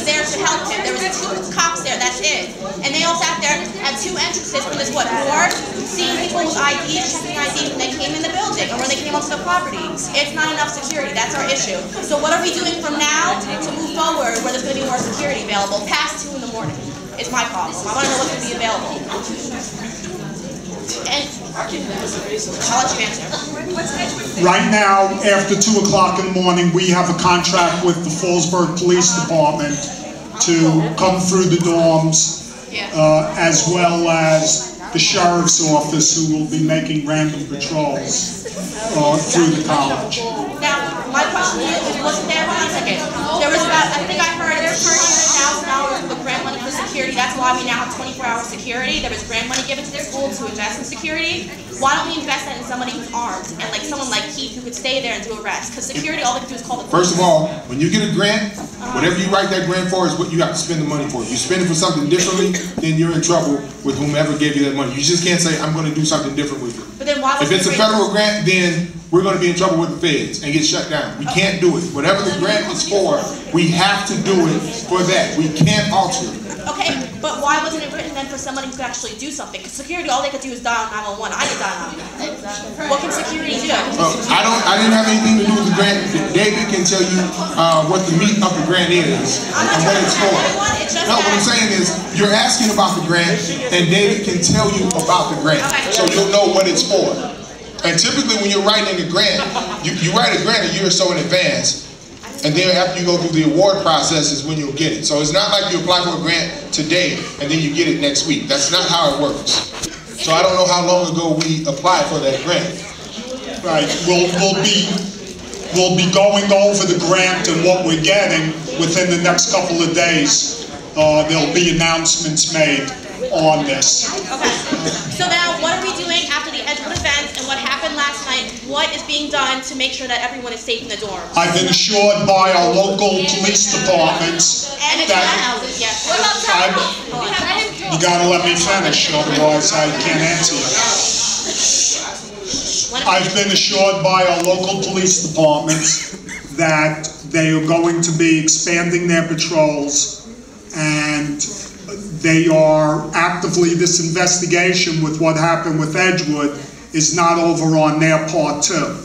there to help him. There was 2 cops there, that's it. And they all sat there at 2 entrances from this, board, seeing people with IDs, checking IDs when they came in the building or when they came onto the property. It's not enough security, that's our issue. So what are we doing from now to move forward where there's going to be more security available past 2 in the morning? Is my problem. I want to know what's going to be available. And I'll let you answer. Right now, after 2 o'clock in the morning, we have a contract with the Fallsburg Police Department to come through the dorms, as well as the Sheriff's Office, who will be making random patrols through the college. Now, my question is, wasn't there, hold on a second, there was about, I think I heard there's $100,000 with grant money for security. That's why we now have 24-hour security. There was grant money given to the school to invest in security. Why don't we invest that in somebody who's armed and like someone like Keith who could stay there and do arrests? Because security, all they can do is call the police. First of all, when you get a grant, whatever you write that grant for is what you have to spend the money for. If you spend it for something differently, then you're in trouble with whomever gave you that money. You just can't say, I'm going to do something different with it. But then why if it's a federal grant, then we're going to be in trouble with the feds and get shut down. We can't do it. Whatever the grant is for, we have to do it for that. We can't alter it. Okay, but why wasn't it written then for somebody who could actually do something? Because security, all they could do is dial 911. I could dial 911. What can security do? I didn't have anything to do with the grant. David can tell you what the meat of the grant is and what it's for. No, what I'm saying is, you're asking about the grant, and David can tell you about the grant, so you'll know what it's for. And typically when you're writing a grant, you write a grant a year or so in advance, and then after you go through the award process is when you'll get it. So it's not like you apply for a grant today and then you get it next week. That's not how it works. So I don't know how long ago we applied for that grant. Right, we'll be going over the grant and what we're getting within the next couple of days. There'll be announcements made on this. Okay. So now, what are we doing after the Edgewood event and what happened last night? What is being done to make sure that everyone is safe in the dorms? I've been assured by our local police departments and the townhouses, yes. What about townhouses? You gotta let me finish, otherwise I can't answer you. I've been assured by our local police departments that they are going to be expanding their patrols, and they are actively, this investigation with what happened with Edgewood is not over on their part too.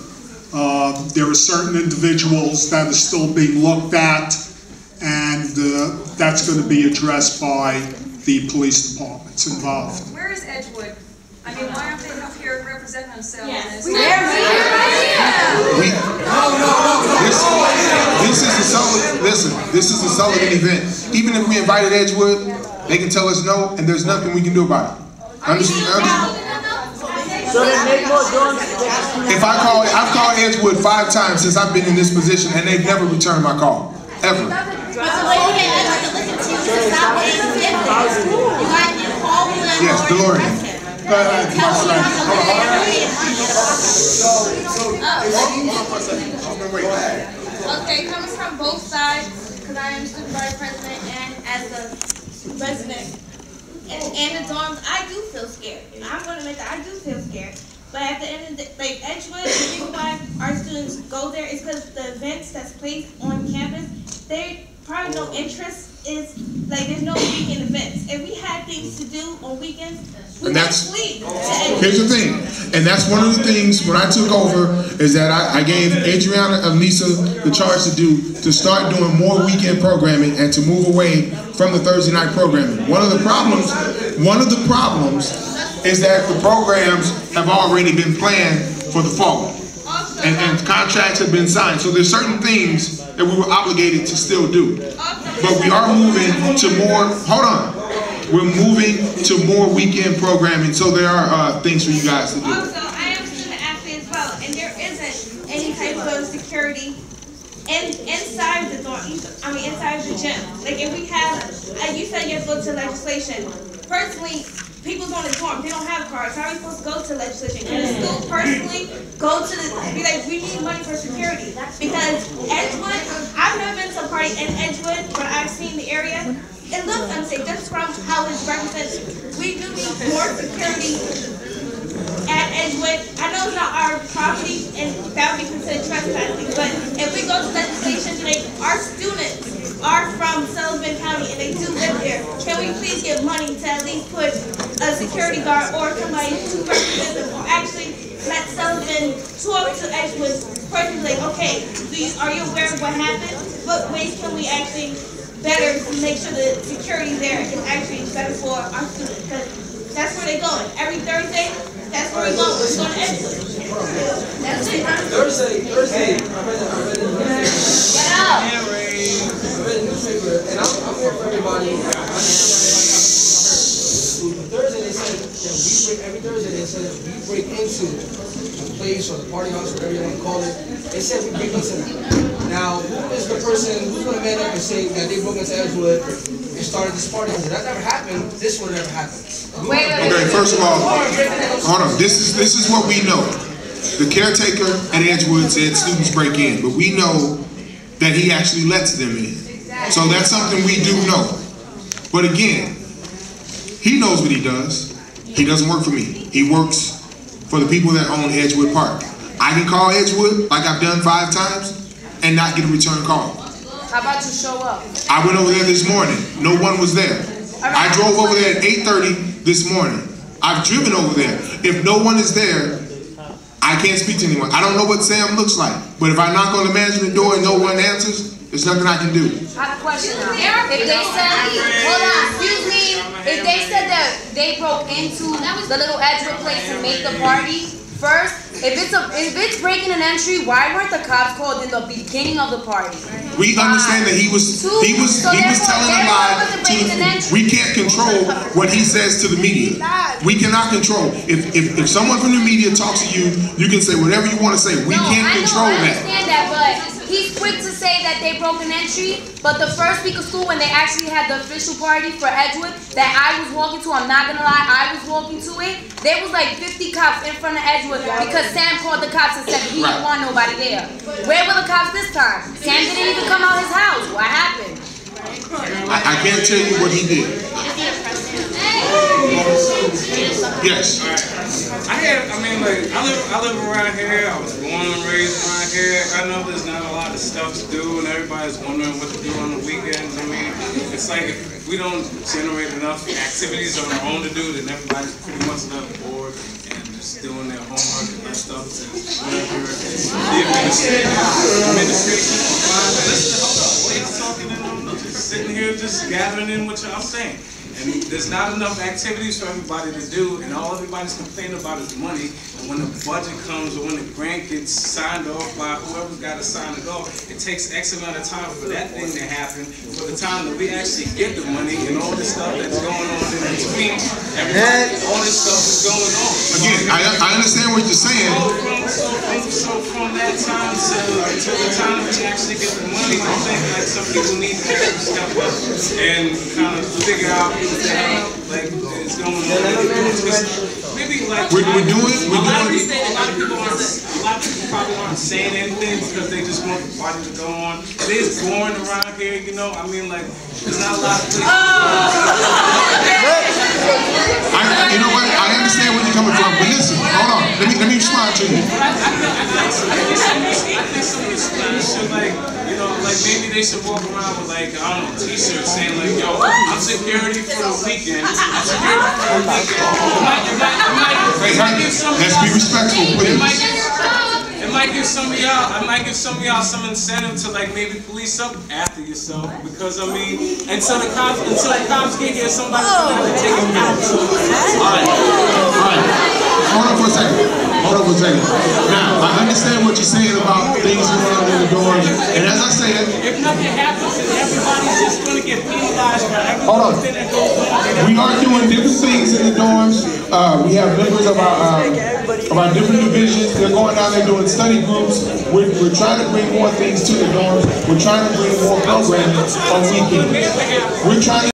There are certain individuals that are still being looked at, and that's going to be addressed by the police departments involved. Where is Edgewood? I mean, why aren't they up here representing themselves? Yes. This is a Sullivan event. Even if we invited Edgewood, they can tell us no, and there's nothing we can do about it. Understand? So they make more dorms. I've called Edgewood 5 times since I've been in this position, and they've never returned my call, ever. Yes, DeLorean. Okay, coming from both sides, because I am supervisor president and as a resident and the dorms, I do feel scared. I'm going to admit that I do feel scared. But at the end of the day, like Edgewood, the reason why our students go there is because the events that's placed on campus, they probably no interest is like there's no weekend events. If we had things to do on weekends, we would sleep. Here's the thing, and that's one of the things when I took over is that I gave Adriana and Lisa the charge to start doing more weekend programming and to move away from the Thursday night programming. One of the problems is that the programs have already been planned for the fall. And contracts have been signed. So there's certain things that we were obligated to still do. But we are moving to more, we're moving to more weekend programming, so there are things for you guys to do. Also, I am a student athlete as well, and there isn't any type of security inside the dorm, inside the gym. Like if we have, you said you have to go to legislation. Personally, people's on the dorm, they don't have cars. How are we supposed to go to legislation? Can the school personally go to be like, we need money for security? Because Edgewood, I've never been to a party in Edgewood, but I've seen the area. It looks unsafe just from how it's represented. We do need more security at Edgewood. I know it's not our property and that would be considered trespassing, but if we go to legislation today, our students are from Sullivan Bend County and they do live there, can we please give money to at least put a security guard or somebody to represent them, or actually let Sullivan talk to Edgewood personally, like, okay, are you aware of what happened? What ways can we actually better make sure the security there is actually better for our students? Because that's where they're going. Every Thursday, that's where we're going. We're going to Edgewood. That's it. Thursday, I read the newspaper. Get out. I read the newspaper, and I'm here for everybody. Thursday they said that every Thursday they said that we break into the place or the party house, whatever you want to call it. They said we break into them. Now, who is the person who's going to man up and say that they broke into Edgewood and started this party? Because that never happened. This would never happen. Okay, first of all, hold on. This is what we know. The caretaker at Edgewood said students break in, but we know that he actually lets them in. So that's something we do know. But again, he knows what he does. He doesn't work for me. He works for the people that own Edgewood Park. I can call Edgewood like I've done 5 times and not get a return call. How about you show up? I went over there this morning. No one was there. I drove over there at 8:30 this morning. I've driven over there. If no one is there, I can't speak to anyone. I don't know what Sam looks like. But if I knock on the management door and no one answers, there's nothing I can do. I have a question now. If they said, hold on, excuse me, if they said that they broke into the little Edgewood place to make the party, first, if it's breaking an entry, why weren't the cops called in the beginning of the party? We understand that he was telling a lie. We can't control what he says to the media. We cannot control. If someone from the media talks to you, you can say whatever you want to say. We can't control that. I understand that, but he's quick to say that they broke an entry. But the first week of school, when they actually had the official party for Edgewood that I was walking to, I'm not gonna lie, I was walking to it. There was like 50 cops in front of Edgewood because Sam called the cops and said he didn't want nobody there. Where were the cops this time? Sam didn't even come out his house. What happened? I can't tell you what he did. Yes. I live around here. I was born and raised around here. I know there's not a lot of stuff to do, and everybody's wondering what to do on the weekends. I mean, it's like if we don't generate enough activities on our own to do, then everybody's pretty much left bored and just doing their homework and that stuff. The administration, talking and I'm just sitting here just gathering in what y'all saying. And there's not enough activities for everybody to do, and all everybody's complaining about is money. And when the budget comes or when the grant gets signed off by whoever's got to sign it off, it takes X amount of time for that thing to happen, for the time that we actually get the money and all this stuff that's going on in between. All this stuff is going on. Again, I understand what you're saying. So from that time to the time we actually get the money, I think like some people need to step up and kind of figure out like it's going on. Maybe like we're doing. A lot of people probably aren't saying anything because they just want the party to go on. It is boring around here, you know. I mean, like there's not a lot of places. You know what? I understand where you're coming from, but listen, hold on. Let me respond to you. I think some of the students should like maybe they should walk around with like, I don't know, t-shirts saying like, yo, I'm security for the weekend. I'm security for the weekend. Let's be respectful, please. It might give some of y'all some incentive to like maybe police up after yourself, because I mean, until the cops get here, somebody's gonna have to take them out. All right. Hold on for a second. Now, I understand what you're saying about things going on in the dorms, and as I said, if nothing happens, then everybody's just gonna get penalized for everything that goes on. We are doing different things in the dorms. We have members of our different divisions. They're going down there doing study groups. We're trying to bring more things to the dorms. We're trying to bring more programming on weekends. We're trying to